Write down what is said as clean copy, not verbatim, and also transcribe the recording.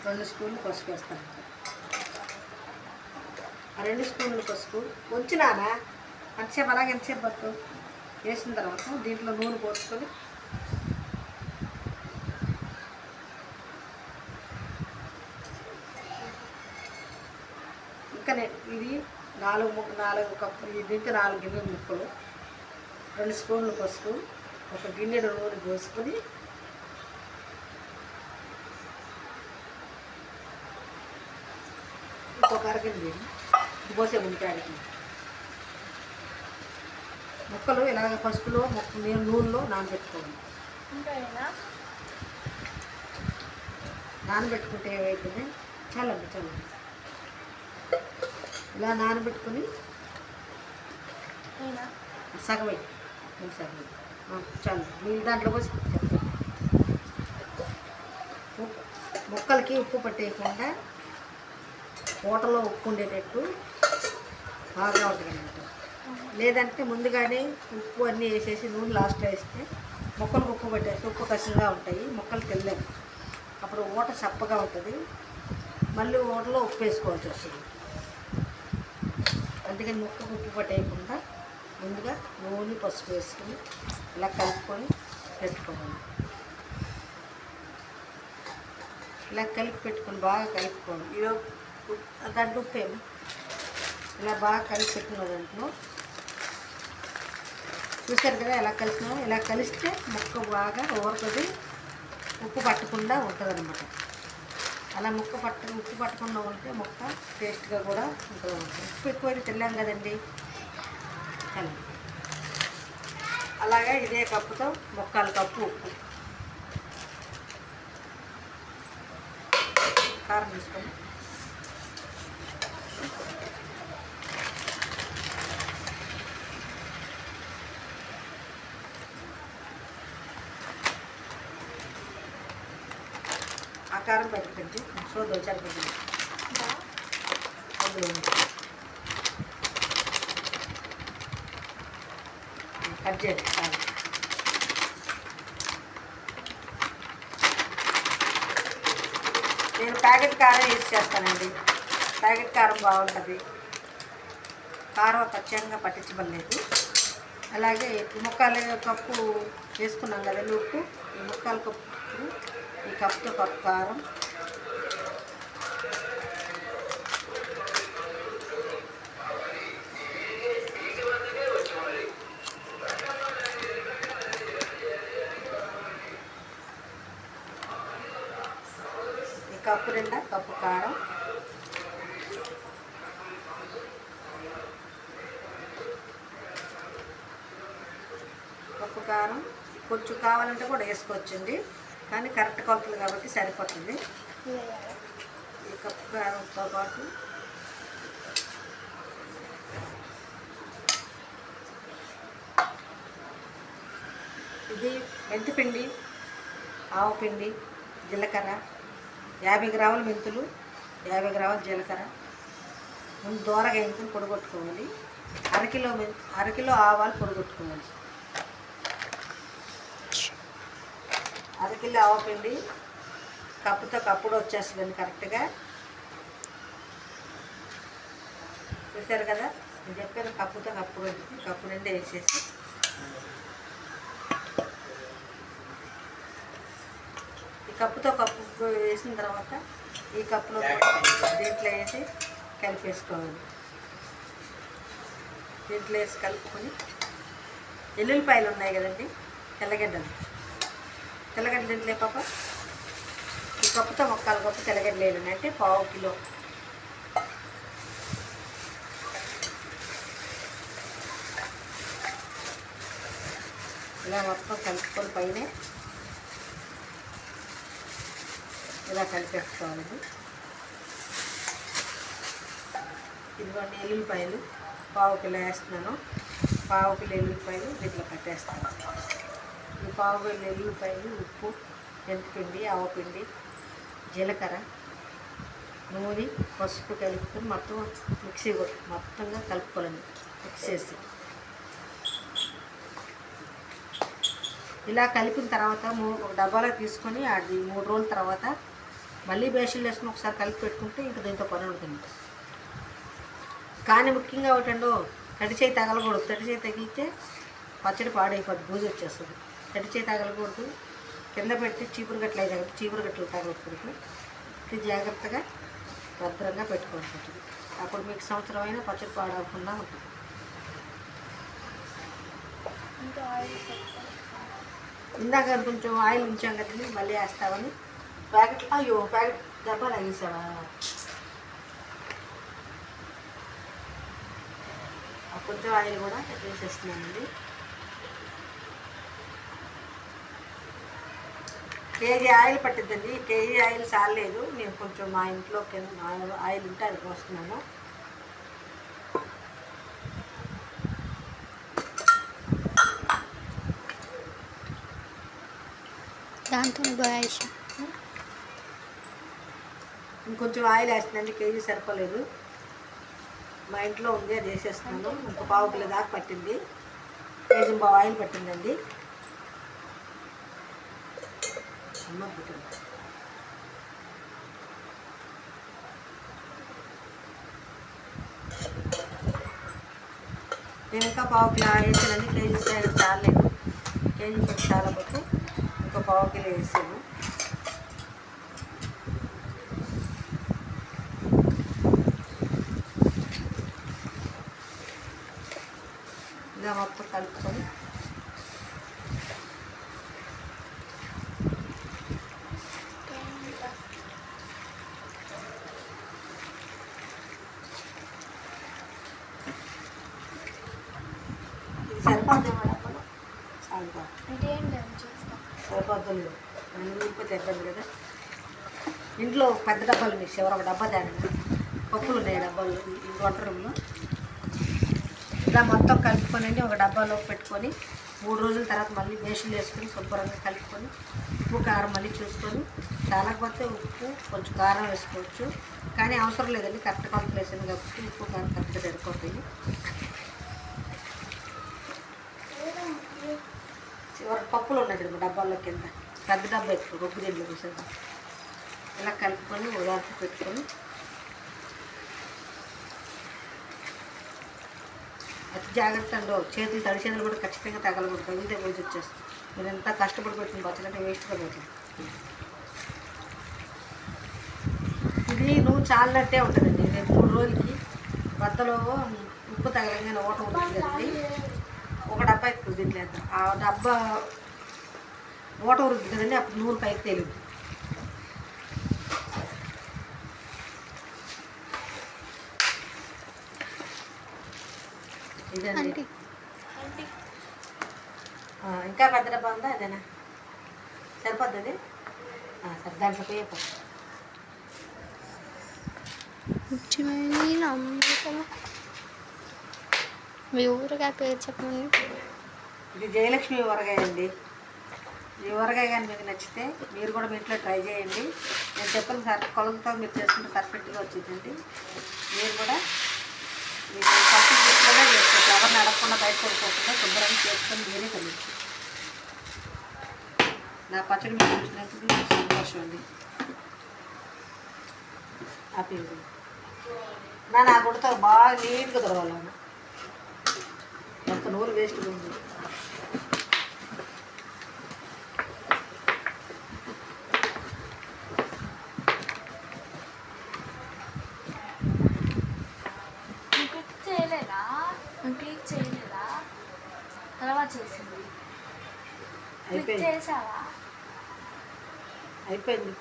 2 స్పూన్లు పసుపు వేస్తాను. ఆ 2 స్పూన్లు పసుపు ఉంచినానా అంతసేపు అలాగే ఎంతసేపు పట్టు వేసిన తర్వాత దీంట్లో నూనె పోసుకొని ఇంకా ఇది 4 కప్పులు, దీంతో 4 గిన్నెల ముక్కలు, 2 స్పూన్లు పసుపు, ఒక గిన్నెడు నూనె పోసుకొని ఇంకొక అరగిన్నె ఇది పోసే ఉల్లిపాయలకి ముక్కలు ఇలాగ పసుపులో నూనెలో నానబెట్టుకోవాలి. నానబెట్టుకుంటే ఏమైతుంది చల్లండి ఇలా నానబెట్టుకుని సగమై చాలు నీళ్ళు దాంట్లో పోసి ముక్కలకి ఉప్పు పట్టేయకుండా పూటలో ఉప్పు ఉండేటట్టు బాగా ఉంటుంది అన్నమాట. లేదంటే ముందుగానే ఉప్పు అన్నీ వేసేసి నూనె లాస్ట్లో వేస్తే ముక్కలకు ఉప్పు పట్టేస్తే ఉప్పు కసిగా ఉంటాయి, ముక్కలు తెల్లవు, అప్పుడు ఊట చప్పగా ఉంటుంది, మళ్ళీ ఊటలో ఉప్పు వేసుకోవాల్సి వస్తుంది. అందుకని ముక్కకు ఉప్పు పట్టేయకుండా ముందుగా నూనె పసుపు వేసుకొని ఇలా కలుపుకొని పెట్టుకోవాలి. ఇలా కలిపి పెట్టుకొని బాగా కలుపుకోవాలి. దాంట్లో ఉప్పు ఏమి ఇలా బాగా కలిపి పెట్టుకున్న దాంట్లో చూసారు కదా ఎలా కలిసినా, ఇలా కలిస్తే ముక్క బాగా ఊరుతుంది, ఉప్పు పట్టకుండా ఉంటుంది అన్నమాట. అలా ఉప్పు పట్టకుండా ఉంటే ముక్క టేస్ట్గా కూడా ఉంటుంది అన్నమాట. ఉప్పు ఎక్కువైతే తిన్నాం కదండి. అలాగే ఇదే కప్పుతో 1/4 కప్పు ఉప్పు, కారం తీసుకొని ఆ కారం పెట్టుకుంటే చూద్దాం సరిపోతుంది. కట్ చేయండి. నేను ప్యాకెట్ కారం యూజ్ చేస్తానండి. ప్యాకెట్ కారం బాగుంటుంది, కారం ఖచ్చితంగా పట్టించబడలేదు. అలాగే ముక్కాలు కప్పు వేసుకున్నాం కదండి ఉప్పు, ఈ 1/4 కప్పు ఈ కప్పుతో కప్పు కారం, ఈ కప్పు నిండా కప్పు కారం, కప్పు కారం కొంచెం కావాలంటే కూడా వేసుకోవచ్చండి, కానీ కరెక్ట్ కొలతలు కాబట్టి సరిపోతుంది. ఈ కప్పు కారంతో పాటు ఇది మెంతిపిండి, ఆవపిండి, జీలకర్ర, 50 గ్రాముల మెంతులు, 50 గ్రాముల జీలకర్ర ముందు దూరగా ఎంచుకుని పొడగొట్టుకోవాలి. అరకిలో ఆవాలు పొడగొట్టుకోవాలి. అరకిలో ఆవపిండి కప్పుతో కప్పుడు వచ్చేస్తుందండి కరెక్ట్గా. చూసారు కదా, నేను చెప్పాను కప్పుతో కప్పుడు ఉంటుంది. కప్పు నిండా వేసేసి ఈ కప్పుతో కప్పు వేసిన తర్వాత ఈ కప్పులో దీంట్లో వేసి కలిపేసుకోవాలి. దీంట్లో వేసి కలుపుకొని ఎల్లుల్లిపాయలు ఉన్నాయి కదండి, తెల్లగడ్డలు దీంట్లో పాప ఈ కప్పుతో 1/4 కప్పు తెల్లగడ్డలు వేయాలండి, అంటే 1/2 కిలో. ఇలా మొత్తం కలుపుకొని పైన ఇలా కలిపేసుకోవాలండి. ఇదిగోండి ఎల్లుల్లిపాయలు 1/2 కిలో వేస్తున్నాను. 1/2 కిలో ఎల్లుల్లిపాయలు దీంట్లో కట్టేస్తాను. ఈ 1/2 కిలో ఎల్లుల్లిపాయలు, ఉప్పు, మెంతిపిండి, ఆవపిండి, జీలకర్ర, నూనె, పసుపు కలుపుకొని మొత్తం మొత్తంగా కలుపుకోవాలండి. మిక్స్ చేసి ఇలా కలిపిన తర్వాత ఒక డబ్బాలో తీసుకొని అది 3 రోజుల తర్వాత మళ్ళీ బేషన్లు వేసుకుని ఒకసారి కలిపి పెట్టుకుంటే ఇంకా దీంతో పని ఉంటుంది. కానీ ముఖ్యంగా ఒకటండో, తడి చేయి తగలకూడదు. తడి చేయి తగిలితే పచ్చడి పాడైపోద్ది, బూజు వచ్చేస్తుంది. తడి చేయి తగలకూడదు. కింద పెట్టి చీపురు గట్లు అయితే చీపురు గట్లు తగలకూడదు. ఇది జాగ్రత్తగా భద్రంగా పెట్టుకోవాలి. అప్పుడు మీకు సంవత్సరమైన పచ్చడి పాడవకుండా ఉంటుంది. ఇందాక కొంచెం ఆయిల్ ఉంచాం కదండి, మళ్ళీ వేస్తామని ప్యాకెట్ డబ్బాలు వేసావా? కొంచెం ఆయిల్ కూడా వేసేస్తున్నానండి. కేజీ ఆయిల్ పట్టిద్దండి. కేజీ ఆయిల్ చాలలేదు. నేను కొంచెం మా ఇంట్లో ఆయిల్ ఉంటే అది పోస్తున్నాను. ఇంకొంచెం ఆయిల్ వేస్తుందండి, కేజీ సరిపోలేదు. మా ఇంట్లో ఉంది, అది వేసేస్తున్నాను. ఇంకో పావు కిలో దాకా పట్టింది. కేజీ పావు ఆయిల్ పట్టిందండి. నేను ఇంకా పావు కిలో వేసానండి. కేజీ చాలలేదు. కేజీ పెట్టి చాలకపోతే ఇంకో పావు కిలో వేసాను. ఇలా మొత్తం కలుపుకొని సరిపోద్ది మేడం. సరిపోద్దు ఉడిపోతే ఇబ్బంది కదా. ఇంట్లో పెద్ద డబ్బాలు మిక్స్ ఎవరు ఒక డబ్బా తేండి. పప్పులు ఉన్నాయి డబ్బాలు వంట రూమ్లో. ఇలా మొత్తం కలుపుకొని ఒక డబ్బాలో పెట్టుకొని 3 రోజుల తర్వాత మళ్ళీ బేషన్లు వేసుకొని శుభ్రంగా కలుపుకొని ఉప్పు కారం మళ్ళీ చూసుకొని, చాలకపోతే ఉప్పు కొంచెం కారం వేసుకోవచ్చు. కానీ అవసరం లేదండి, కరెక్ట్ కొలతలు వేసాను కాబట్టి ఉప్పు కారం కరెక్ట్గా సరిపోతాయి. చివరికి పప్పులు ఉన్నాయి కదా డబ్బాల్లో కింద, పెద్ద డబ్బా ఎక్కువ గొప్ప దీంట్లో కూర్చొని ఇలా కలుపుకొని ఉదాహరణ పెట్టుకొని అతి జాగ్రత్త అండో. చేతులు తడి చేతులు కూడా ఖచ్చితంగా తగలకూడదు. తగిలితే పోసి వచ్చేస్తుంది. మీరు ఎంత కష్టపడి పెట్టిన పచ్చడి వేస్ట్గా పోతుంది. ఇది నువ్వు చాలినట్టే ఉంటుందండి. నేను 3 రోజులకి బద్దలో ఉప్పు తగలంగానే ఓట ఉడుతుందండి. ఒక డబ్బా ఎక్కువ తినలేదు. ఆ డబ్బా ఓట ఉడుతుంది కదండి, అప్పుడు నూనె పైకి తెలియదు. ఇదండి. ఇంకా పెద్ద డబ్బా ఉందా? అదేనా సరిపోద్ది? అది సరే, దాంట్లో పోయే మీ ఊరగాయ పేరు చెప్పండి. ఇది జయలక్ష్మి ఊరగాయ అండి. ఈ ఊరగాయ కానీ మీకు నచ్చితే మీరు కూడా మీ ఇంట్లో ట్రై చేయండి. నేను చెప్పిన కొలతతో మీరు చేసుకుంటే పర్ఫెక్ట్గా వచ్చిందండి. మీరు కూడా మీకు ఫస్ట్ చేసుకునే చేసుకోవచ్చు. ఎవరిని అడగకుండా బయట కొనుక్కోకుండా శుభ్రంగా చేసుకొని మీరే తినచ్చు. నా పచ్చడి మీరు చూసినందుకు సంతోషం అండి. హ్యాపీ నా గుడితో బాగా నీట్గా దొరకాలను. ఎంత నూరు వేస్ట్గా ఉంది. చేయలేదా? తర్వాత చేసింది. అయిపోయింది.